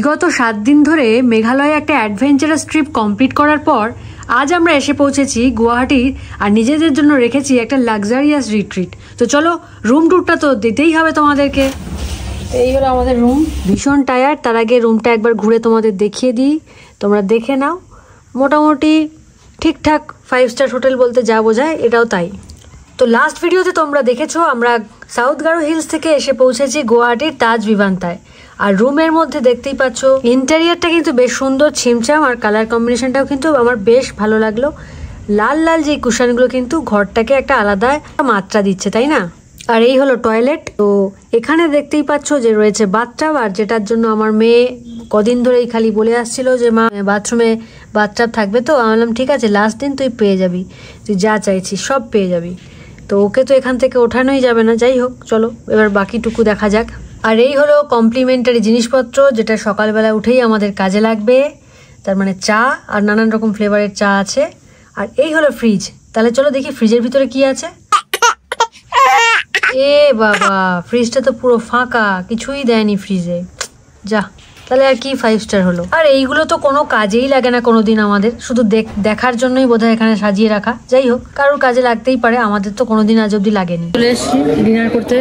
বিগত 7 দিন ধরে মেঘালয়ে একটা অ্যাডভেঞ্চারাস ট্রিপ কমপ্লিট করার পর আজ আমরা এসে পৌঁছেছি গুয়াহাটির, আর নিজেদের জন্য রেখেছি একটা লাক্সারিয়াস রিট্রিট। তো চলো, রুম ট্যুরটা তো দিতেই হবে তোমাদেরকে। এই হলো আমাদের রুম। ভীষণ টায়ার্ড, তার আগে রুমটা একবার ঘুরে তোমাদের দেখিয়ে দিই, তোমরা দেখে নাও। মোটামুটি ঠিকঠাক 5 স্টার হোটেল বলতে যা বোঝায় এটাও তাই। তো লাস্ট ভিডিওতে তোমরা দেখেছো আমরা সাউথ গারো হিলস থেকে এসে পৌঁছেছি গুয়াহাটির তাজ ভিভান্তায়। আর রুমের মধ্যে দেখতেই পাচ্ছ ইন্টেরিয়ারটা কিন্তু বেশ সুন্দর, ছিমছাম, আর কালার কম্বিনেশনটাও কিন্তু আমার বেশ ভালো লাগলো। লাল লাল যে কুশনগুলো কিন্তু ঘরটাকে একটা আলাদা মাত্রা দিচ্ছে, তাই না? আর এই হলো টয়লেট। তো এখানে দেখতেই পাচ্ছ যে রয়েছে বাথটাব, আর যেটার জন্য আমার মেয়ে কদিন ধরেই খালি বলে আসছিল যে মা বাথরুমে বাথটাব থাকবে। তো আমি বললাম ঠিক আছে, লাস্ট দিন তুই পেয়ে যাবি, তুই যা চাইছিস সব পেয়ে যাবি। তো ওকে তো এখান থেকে ওঠানোই যাবে না। যাই হোক, চলো এবার বাকিটুকু দেখা যাক। আর এই হলো কমপ্লিমেন্টারি জিনিসপত্র, যেটা সকালবেলা উঠেই আমাদের কাজে লাগবে। তার মানে চা, আর নানান রকম ফ্লেভারের চা আছে। আর এই হলো ফ্রিজ। তাহলে চলো দেখি ফ্রিজের ভিতরে কি আছে। এ বাবা, ফ্রিজটা তো পুরো ফাঁকা, কিছুই দেয়নি ফ্রিজে। যা, তাহলে আর কি 5 স্টার হলো। আর এইগুলো তো কোনো কাজেই লাগে না কোনোদিন আমাদের, শুধু দেখার জন্যই বোধহয় এখানে সাজিয়ে রাখা। যাই হোক, কারোর কাজে লাগতেই পারে, আমাদের তো কোনোদিন আজ অব্দি লাগেনি। চলে এসেছি ডিনার করতে।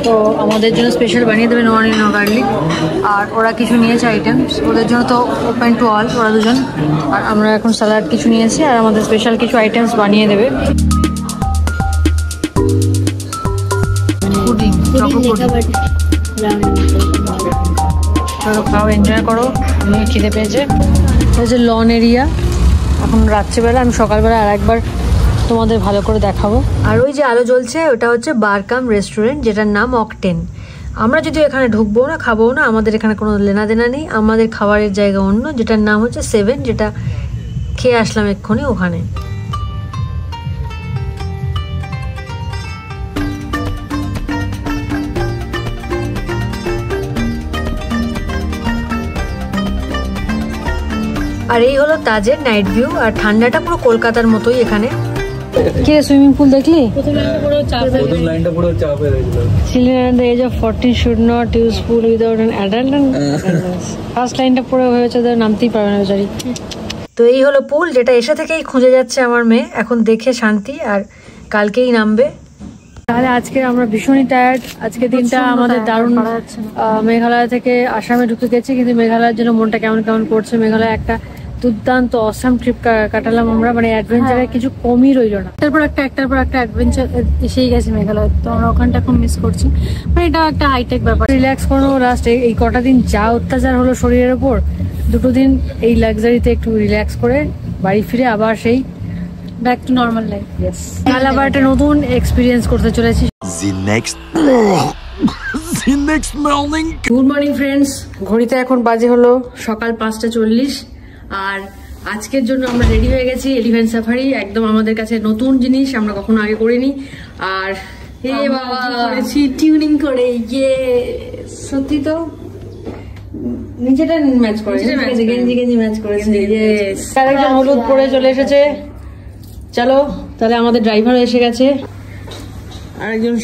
তো আমাদের জন্য স্পেশাল বানিয়ে দেবে নো অনিয়ন নো গার্লিক। আর ওরা কিছু নিয়েছে আইটেমস, ওদের জন্য তো ওপেন টু অল, ওরা দুজন। আর আমরা এখন স্যালাড কিছু নিয়েছি, আর আমাদের স্পেশাল কিছু আইটেমস বানিয়ে দেবে। Pudding, choco pudding. চলো খাও, এনজয় করো। আমি খিদে পেয়েছে। এই যে লন এরিয়া, এখন রাত্রিবেলা, আমি সকালবেলা আর একবার তোমাদের ভালো করে দেখাবো। আর ওই যে আলো জ্বলছে, ওটা হচ্ছে বারকাম রেস্টুরেন্ট, যেটার নাম অকটেন। আমরা যদিও এখানে ঢুকবো না, খাবো না, আমাদের এখানে কোনো লেনা দেনা নেই। আমাদের খাবারের জায়গা অন্য, যেটার নাম হচ্ছে 7, যেটা খেয়ে আসলাম এক্ষুনি ওখানে। আর এই হলো তাজের নাইট ভিউ। আর ঠান্ডাটা পুরো কলকাতার মতোই এখানে। কে সুইমিং পুল দেখলি? Children under the age of 14 should not use pool without an adult. First লাইনটা পুরো হয়েছে, নামতেই পারবে না বেচারি। তো এই হলো পুল, যেটা এসে থেকেই খুঁজে যাচ্ছে আমার মেয়ে। এখন দেখে শান্তি, আর কালকেই নামবে। তাহলে আজকে আমরা ভীষণই টায়ার্ড। আজকে দিনটা আমাদের দারুণ। মেঘালয় থেকে আসামে ঢুকতে গেছি, কিন্তু মেঘালয়ের জন্য মনটা কেমন কেমন করছে। মেঘালয় একটা দুর্দান্ত অসাম ট্রিপ কাটালাম আমরা, মানে অ্যাডভেঞ্চারের কিছু কমই রইলো না। একটার পর একটা অ্যাডভেঞ্চার এসেই গেছে মেঘালয়। তো আমরা ওখানটা এখন মিস করছি, মানে এটা একটা হাইটেক ব্যাপার। রিল্যাক্স করো লাস্ট এই কটা দিন, যা অত্যাচার হলো শরীরের ওপর, 2 দিন এই লাক্সারিতে একটু রিল্যাক্স করে বাড়ি ফিরে আবার সেই back to normal life. Yes, কাল আবার একটা নতুন এক্সপিরিয়েন্স করতে চলেছি। গুড মর্নিং ফ্রেন্ডস, ঘড়িতে এখন বাজে হলো সকাল 5:40। আর আজকের জন্য আমরা রেডি হয়ে গেছি। এলিফ্যান্ট সাফারি একদম আমাদের কাছে নতুন জিনিস, আমরা কখনো আগে করিনি। আর করেছি টিউনিং করে। ইয়ে, সত্যি তো নিচেটা ম্যাচ করেছে, গেঞ্জি ম্যাচ করেছে। একদম হলুদ পরে চলে এসেছে। চলো, তাহলে আমাদের ড্রাইভারও এসে গেছে। আর একজন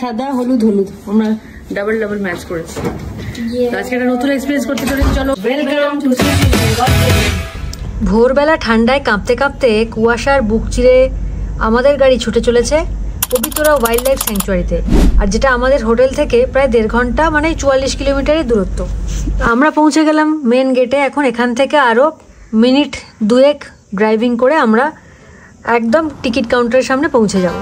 সাদা হলুদ, আমরা ডাবল ম্যাচ করেছি। আজকে একটা নতুন এক্সপিরিয়েন্স করতে চলেছি। চলো, ওয়েলকাম টু ভোরবেলা ঠান্ডায় কাঁপতে কাঁপতে কুয়াশার বুক চিরে আমাদের গাড়ি ছুটে চলেছে পবিতরা ওয়াইল্ড লাইফ স্যাংচুয়ারিতে। আর যেটা আমাদের হোটেল থেকে প্রায় 1.5 ঘন্টা, মানে 44 কিলোমিটারের দূরত্ব। আমরা পৌঁছে গেলাম মেন গেটে। এখন এখান থেকে আরও মিনিট 2 ড্রাইভিং করে আমরা একদম টিকিট কাউন্টারের সামনে পৌঁছে যাব।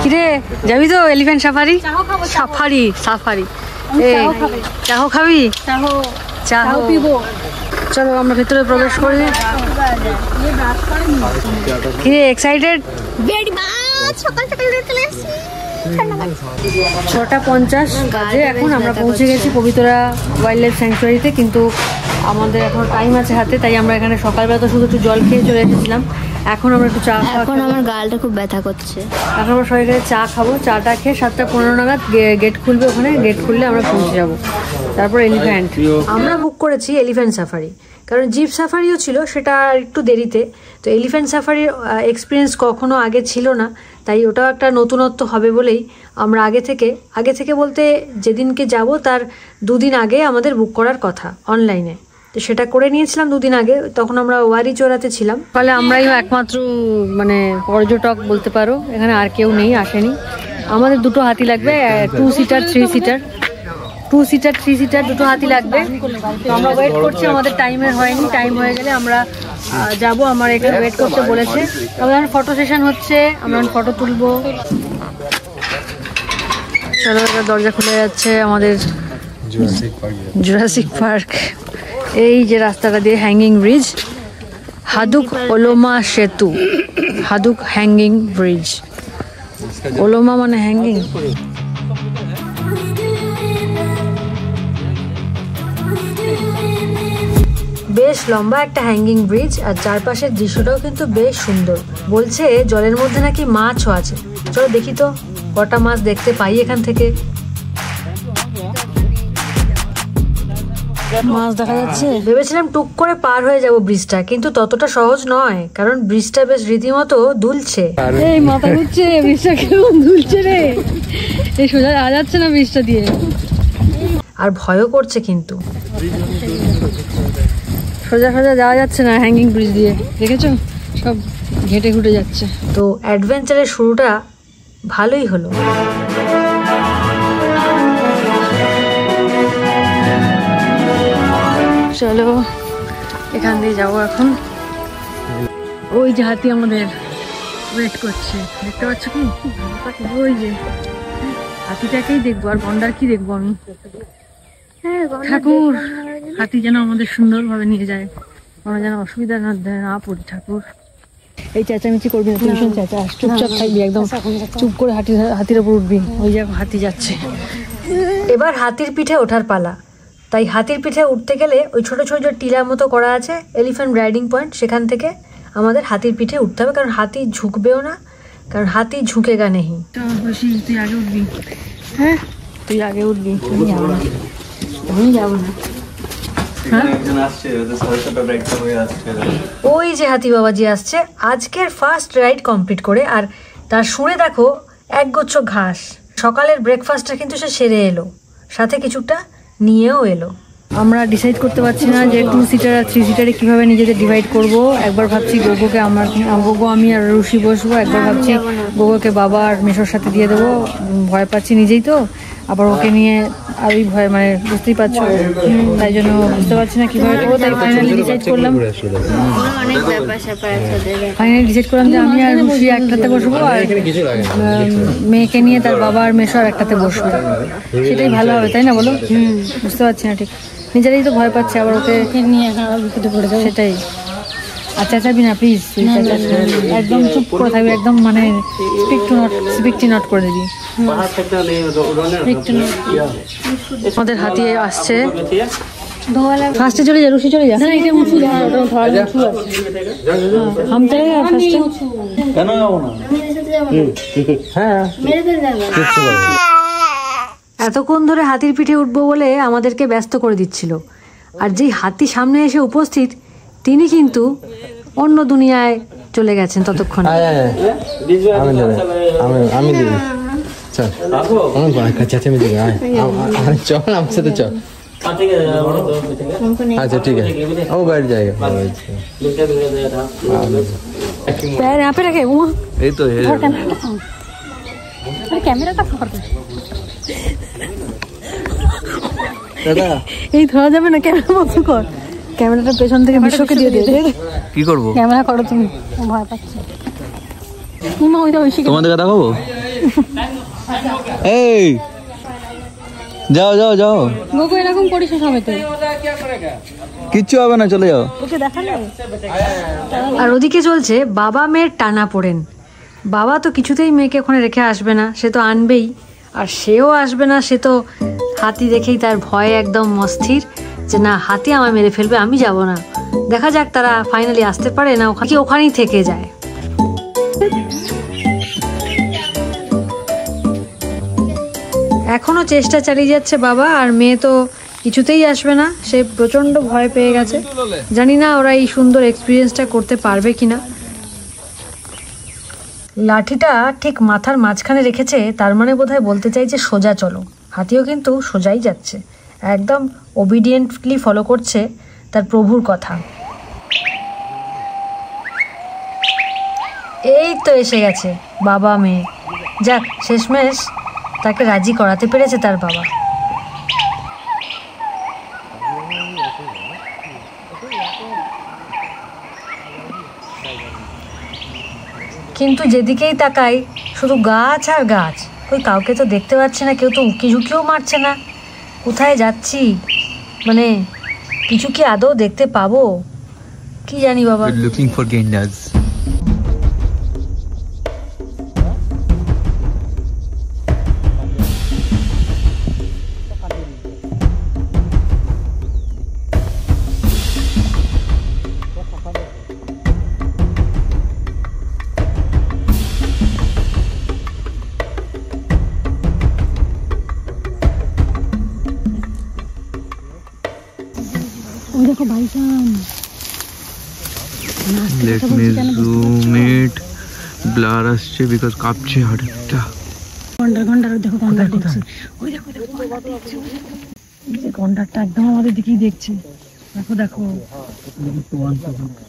কিরে, যাবি তো এলিফ্যান্ট সাফারি? সাফারি চাহ খাবি? চাহ পিবো। চলো আমরা ভেতরে প্রবেশ করি। কিরে, এক্সাইটেড? Very much. সকাল চলে এসেছি। 6:50 বাজে এখন। আমরা পৌঁছে গেছি পবিতরা ওয়াইল্ড লাইফ স্যাংচুয়ারিতে, কিন্তু আমাদের এখন টাইম আছে হাতে, তাই আমরা এখানে সকালবেলা তো শুধু একটু জল খেয়ে চলে এসেছিলাম। এখন আমরা একটু চা খাবো। এখন আমার গালটা খুব ব্যথা করছে। এখন আমরা সবাই চা খাবো। চাটা খেয়ে 7:15 নাগাদ গেট খুলবে। ওখানে গেট খুললে আমরা পৌঁছে যাবো। তারপর এলিফ্যান্ট। আমরা বুক করেছি এলিফ্যান্ট সাফারি, কারণ জিপ সাফারিও ছিল, সেটা একটু দেরিতে। তো এলিফ্যান্ট সাফারির এক্সপিরিয়েন্স কখনো আগে ছিল না, তাই ওটাও একটা নতুনত্ব হবে বলেই আমরা আগে থেকে বলতে যেদিনকে যাব তার 2 দিন আগে আমাদের বুক করার কথা অনলাইনে। তো সেটা করে নিয়েছিলাম 2 দিন আগে, তখন আমরা ওয়ারিচোরাতে ছিলাম। ফলে আমরাই একমাত্র মানে পর্যটক বলতে পারো, এখানে আর কেউ নেই, আসেনি। আমাদের 2টো হাতি লাগবে, 2 সিটার 3 সিটার, 2 সিটার 3 সিটার 2টো হাতি লাগবে। তো আমরা ওয়েট করছি, আমাদের টাইমের হয়নি, টাইম হয়ে গেলে আমরা যাব। আমার এখানে ওয়েট করতে বলেছে। আমাদের ফটো সেশন হচ্ছে, আমরা ফটো তুলবো। চলো, দরজা খুলে যাচ্ছে আমাদের জুরাসিক পার্ক। এই যে রাস্তাটা দিয়ে হ্যাঙ্গিং ব্রিজ, হাদুক ওলোমা সেতু, হাদুক হ্যাঙ্গিং ব্রিজ। ওলোমা মানে হ্যাঙ্গিং। বেশ লম্বা একটা হ্যাঙ্গিং ব্রিজ, আর চারপাশের দৃশ্যটাও কিন্তু বেশ সুন্দর। বলছে জলের মধ্যে নাকি মাছও আছে। চলো দেখি তো কটা মাছ দেখতে পাই এখান থেকে। মাছ দেখা যাচ্ছে। ভেবেছিলাম টুক করে পার হয়ে যাব ব্রিজটা, কিন্তু ততটা সহজ নয়, কারণ ব্রিজটা বেশ রীতিমতো দুলছে। এই মাথা ঘুরছে, ব্রিজটা কেমন দুলছে রে, এই সোজা যাওয়া যাচ্ছে না ব্রিজটা দিয়ে, আর ভয়ও করছে কিন্তু। সোজা যাওয়া যাচ্ছে না হ্যাঙ্গিং ব্রিজ দিয়ে, দেখেছো সব ঘেটে ঘুটে যাচ্ছে। তো অ্যাডভেঞ্চারের শুরুটা ভালোই হলো। চলো এখান দিয়ে যাবো এখন। ওই যে হাতি আমাদের ওয়েট করছে, দেখতে পাচ্ছ কি? ওই যে হাতিটাকেই দেখবো, আর গন্ডার কি দেখবো আমি? ঠাকুর, হাতি যেন আমাদের সুন্দরভাবে নিয়ে যায়, আমরা যেন অসুবিধা না পড়ি। ঠাকুর, এই চেঁচামেচি করবি না, ভীষণ চেঁচা, চুপচাপ থাকবি একদম, চুপ করে হাতির উপর উঠবি। ওই যে হাতি যাচ্ছে। এবার হাতির পিঠে ওঠার পালা। তাই হাতির পিঠে উঠতে গেলে ওই ছোট ছোট টিলার মতো করা আছে এলিফ্যান্ট রাইডিং পয়েন্ট, সেখান থেকে আমাদের হাতির পিঠে উঠতে হবে, কারণ হাতি ঝুঁকবেও না, কারণ হাতি ঝুঁকেগা নেই। তুই আগে উঠবি। হ্যাঁ তুই আগে উঠবি, আমি যাবো না। ওই যে হাতি বাবাজি আসছে আজকের ফার্স্ট রাইড কমপ্লিট করে, আর তার শুনে দেখো একগুচ্ছ ঘাস। সকালের ব্রেকফাস্টটা কিন্তু সে সেরে এলো, সাথে কিছুটা নিয়েও এলো। আমরা ডিসাইড করতে পারছি না যে 2 সিটার আর 3 সিটারে কিভাবে নিজেদের ডিভাইড করব। একবার ভাবছি গোগোকে, গোগো আমি আর রুশি বসবো। একবার ভাবছি গোগোকে বাবা আর মেশোর সাথে দিয়ে দেবো, ভয় পাচ্ছি নিজেই তো, আবার ওকে নিয়ে আরই ভয়, মানে বুঝতেই পারছো, তাই জন্য বুঝতে পারছি না কিভাবে করবো। তাই ফাইনালি ডিসাইড করলাম যে আমি আর রুশি একটাতে বসবো, আর মেয়েকে নিয়ে তার বাবা আর মেশো আর একটাতে বসবো। সেটাই ভালো হবে, তাই না বলো? বুঝতে পারছি না ঠিক, নিজেরাই তো ভয় পাচ্ছে, আবার ওকে নিয়ে বিপদে পড়ে যাবে। সেটাই। আচ্ছা চাবি না প্লিজ, একদম চুপ করে থাকবি, একদম মানে স্পিক নট করে দিবি। আমাদের হাতি আসছে, ফার্স্টে চলে যা, রুশি চলে যা। এতক্ষণ ধরে হাতির পিঠে উঠবো বলে আমাদেরকে ব্যস্ত করে দিচ্ছিল, আর যেই হাতি সামনে এসে উপস্থিত তিনি কিন্তু অন্য দুনিয়ায় চলে গেছেন ততক্ষণ। আমি দিই, চল চল আমার সাথে চল। আচ্ছা ঠিক আছে, ও বাইরে জায়গা यहाँ पे रखे वो, এই তো ক্যামেরাটা দাদা এই ধরা যাবে না, ক্যামেরা বন্ধ কর, ক্যামেরাটা পেছন থেকে বিশ্বকে দিয়ে দিয়ে। কি করবো? ক্যামেরা করো তুমি, ভয় পাচ্ছি। তোমাদের কথা দেখাবো। এই যাও যাও যাও, গোগো এরকম করিস সবাইতে, কিচ্ছু হবে না, চলে যাও। আর ওদিকে চলছে বাবা মেয়ের টানা পড়েন। বাবা তো কিছুতেই মেয়েকে ওখানে রেখে আসবে না, সে তো আনবেই, আর সেও আসবে না। সে তো হাতি দেখেই তার ভয়ে একদম অস্থির, যে না হাতি আমায় মেরে ফেলবে, আমি যাব না। দেখা যাক তারা ফাইনালি আসতে পারে না ওখানেই থেকে যায়। এখনো চেষ্টা চালিয়ে যাচ্ছে বাবা, আর মেয়ে তো কিছুতেই আসবে না, সে প্রচণ্ড ভয় পেয়ে গেছে। জানি না ওরা এই সুন্দর এক্সপিরিয়েন্সটা করতে পারবে কিনা। লাঠিটা ঠিক মাথার মাঝখানে রেখেছে, তার মানে বোধহয় বলতে চাইছে সোজা চলো। হাতিও কিন্তু সোজাই যাচ্ছে, একদম ওবিডিয়েন্টলি ফলো করছে তার প্রভুর কথা। এই তো এসে গেছে বাবা মেয়ে। যাক, শেষমেশ তাকে রাজি করাতে পেরেছে তার বাবা। কিন্তু যেদিকেই তাকাই শুধু গাছ আর গাছ, ওই কাউকে তো দেখতে পাচ্ছি না, কেউ তো উঁকি ঝুঁকিও মারছে না। কোথায় যাচ্ছি, মানে কিছু কি আদৌ দেখতে পাবো কি জানি বাবা। লুকিং ফর গেন্ডাস। দেখো ভাইজান, let me zoom it. Blur আসছে বিকজ কাঁপছে হাড়টা। গন্ডার দেখো, গন্ডার দেখছি। ওই দেখো গন্ডার দেখছি, যে গন্ডারটা একদম আমাদের দিকেই দেখছে। দেখো দেখো,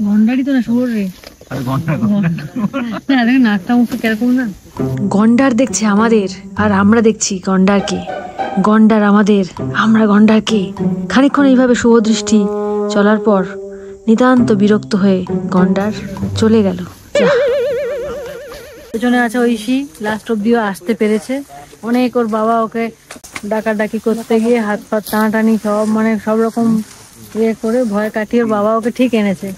গন্ডারই তো না, শুয়োর রে। নাকটা মুখটা কিরকম না। গন্ডার দেখছে আমাদের, আর আমরা দেখছি গন্ডারকে। গন্ডার আমাদের, আমরা গন্ডারকে। খানিকক্ষণ এইভাবে শুভদৃষ্টি চলার পর নিতান্ত বিরক্ত হয়ে গন্ডার চলে গেল। পেছনে আছে ঐশী, লাস্ট অব্দিও আসতে পেরেছে। অনেক ওর বাবা ওকে ডাকাডাকি করতে গিয়ে হাত ফাত টানাটানি সব, মানে সব রকম ইয়ে করে ভয় কাটিয়ে ওর বাবা ওকে ঠিক এনেছে।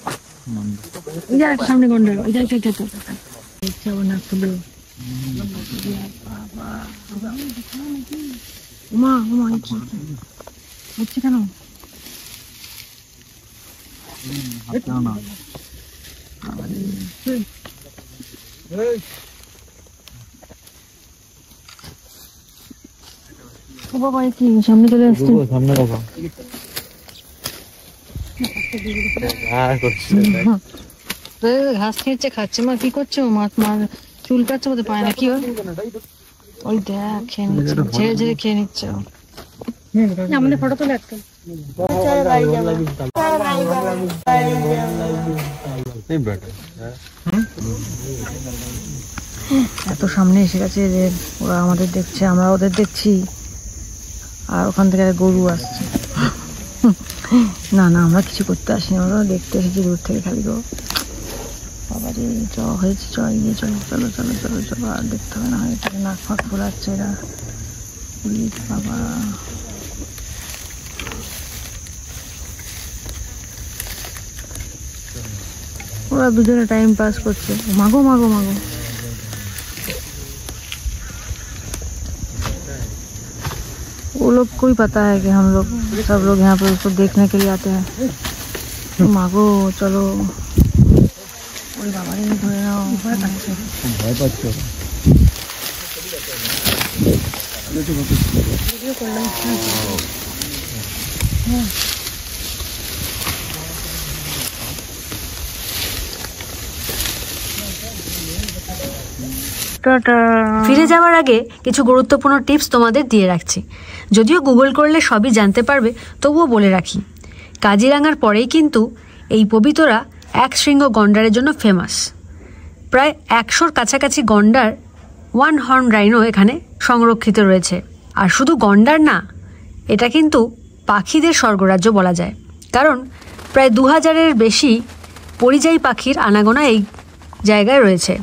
ওই যে একটা সামনে গন্ডার, ওই যে না খুলে মা হচ্ছে কেন? ও বাবা, কি সামনে চলে আসছে? সামনে দেখো, ঘাস খেয়েছে, খাচ্ছে। মা কি করছো? মা চুল কাটছে, বলতে পায় না কি? ওই দেখ খেয়ে নিচ্ছে, ঝেড়ে ঝেড়ে খেয়ে নিচ্ছে। আমাদের ফটো তোলে একটা। এত সামনে এসে গেছে যে ওরা আমাদের দেখছে, আমরা ওদের দেখছি, আর ওখান থেকে গরু আসছে। না না, আমরা কিছু করতে আসিনি, আমরা দেখতে এসেছি দূর থেকে খালি। গো বাবা রে, চ হয়েছে, চ এগিয়ে চলো চলো চলো চলো চলো, আর দেখতে হবে না, হয়েছে নাক ফাঁক ফোলাচ্ছে এরা। বাবা, ওরা দুজনে টাইম পাস করছে। মাগো मागो मागो, वो लोग को ही पता है कि हम लोग सब लोग यहाँ पर उसको देखने के लिए आते हैं। तो मागो चलो। बाबा रे, ধরে নাও। ভয় পাচ্ছ? ভিডিও করলাম। ফিরে যাওয়ার আগে কিছু গুরুত্বপূর্ণ টিপস তোমাদের দিয়ে রাখছি। যদিও গুগল করলে সবই জানতে পারবে, তবুও বলে রাখি। কাজিরাঙার পরেই কিন্তু এই পবিতরা এক শৃঙ্গ গন্ডারের জন্য ফেমাস। প্রায় 100-র কাছাকাছি গন্ডার, ওয়ান হর্ন রাইনো এখানে সংরক্ষিত রয়েছে। আর শুধু গন্ডার না, এটা কিন্তু পাখিদের স্বর্গরাজ্য বলা যায়, কারণ প্রায় 2000-এর বেশি পরিযায়ী পাখির আনাগোনা এই জায়গায় রয়েছে।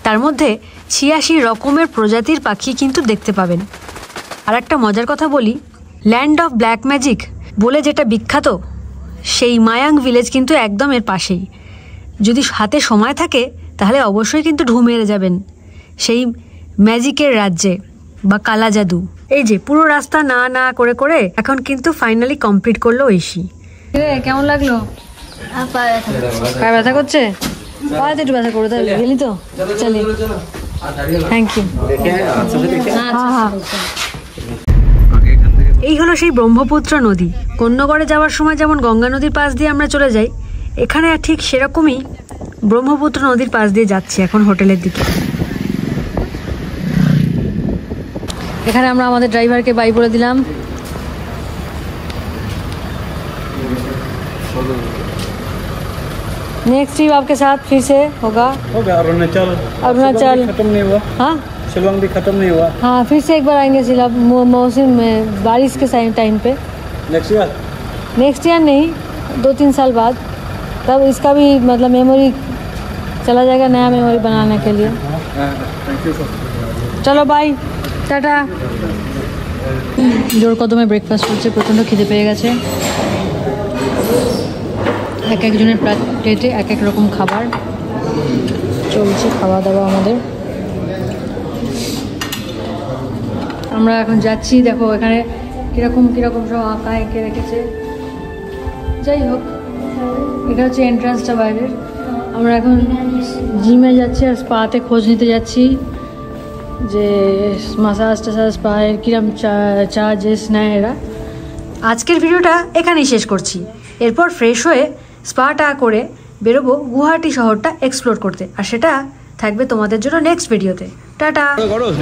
তার মধ্যে 86 রকমের প্রজাতির পাখি কিন্তু দেখতে পাবেন। আর একটা মজার কথা বলি, ল্যান্ড অফ ব্ল্যাক ম্যাজিক বলে যেটা বিখ্যাত, সেই মায়াং ভিলেজ কিন্তু একদম এর পাশেই। যদি হাতে সময় থাকে তাহলে অবশ্যই কিন্তু ঢু মেরে যাবেন সেই ম্যাজিকের রাজ্যে বা কালা জাদু। এই যে পুরো রাস্তা না না করে করে এখন কিন্তু ফাইনালি কমপ্লিট করলো ঐশী। কেমন লাগলো? পায়ে ব্যথা করছে? পায়ে একটু ব্যথা করে দেয়, গেলি তো? চলে, থ্যাংক ইউ। এই হলো সেই ব্রহ্মপুত্র নদী। কন্যগড়ে যাওয়ার সময় যেমন গঙ্গা নদীর পাশ দিয়ে আমরা চলে যাই, এখানে ঠিক সেরকমই ব্রহ্মপুত্র নদীর পাশ দিয়ে যাচ্ছি এখন হোটেলের দিকে। এখানে আমরা আমাদের ড্রাইভারকে বাই বলে দিলাম। नेक्स्ट ट्रिप आपके साथ फिर से होगा। हो गया अरुणाचल। अरुणाचल खत्म नहीं हुआ। हाँ शिलोंग भी खत्म नहीं हुआ। हाँ, फिर से एक बार आएंगे शिलांग मौसम में बारिश के टाइम पे। नेक्स्ट ईयर नहीं, 2-3 साल बाद, तब इसका भी मतलब मेमोरी चला जाएगा, नया मेमोरी बनाने के लिए। Thank you sir. চলো বাই, টাটা। জোর কদমে ব্রেকফাস্ট করছে, প্রচণ্ড খিদে পেয়ে গেছে। এক একজনের প্লেটে এক এক রকম খাবার চলছে, খাওয়া দাওয়া আমাদের। আমরা এখন যাচ্ছি, দেখো এখানে কীরকম সব আঁকা এঁকে রেখেছে। যাই হোক, এটা হচ্ছে এন্ট্রান্সটা বাইরের। আমরা এখন জিমে যাচ্ছি আর স্পাতে খোঁজ নিতে যাচ্ছি যে মাসাজ টাসাজ স্পায়ের কীরকম চার্জেস নেয় এরা। আজকের ভিডিওটা এখানেই শেষ করছি। এরপর ফ্রেশ হয়ে স্পাটা করে বেরোবো গুয়াহাটি শহরটা এক্সপ্লোর করতে, আর সেটা থাকবে তোমাদের জন্য নেক্সট ভিডিওতে। টাটা।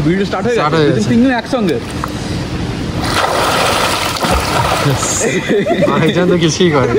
ভিডিও স্টার্ট হয়ে গেছে, তিনজন একসঙ্গে। আরেকজন তো কিছুই করে।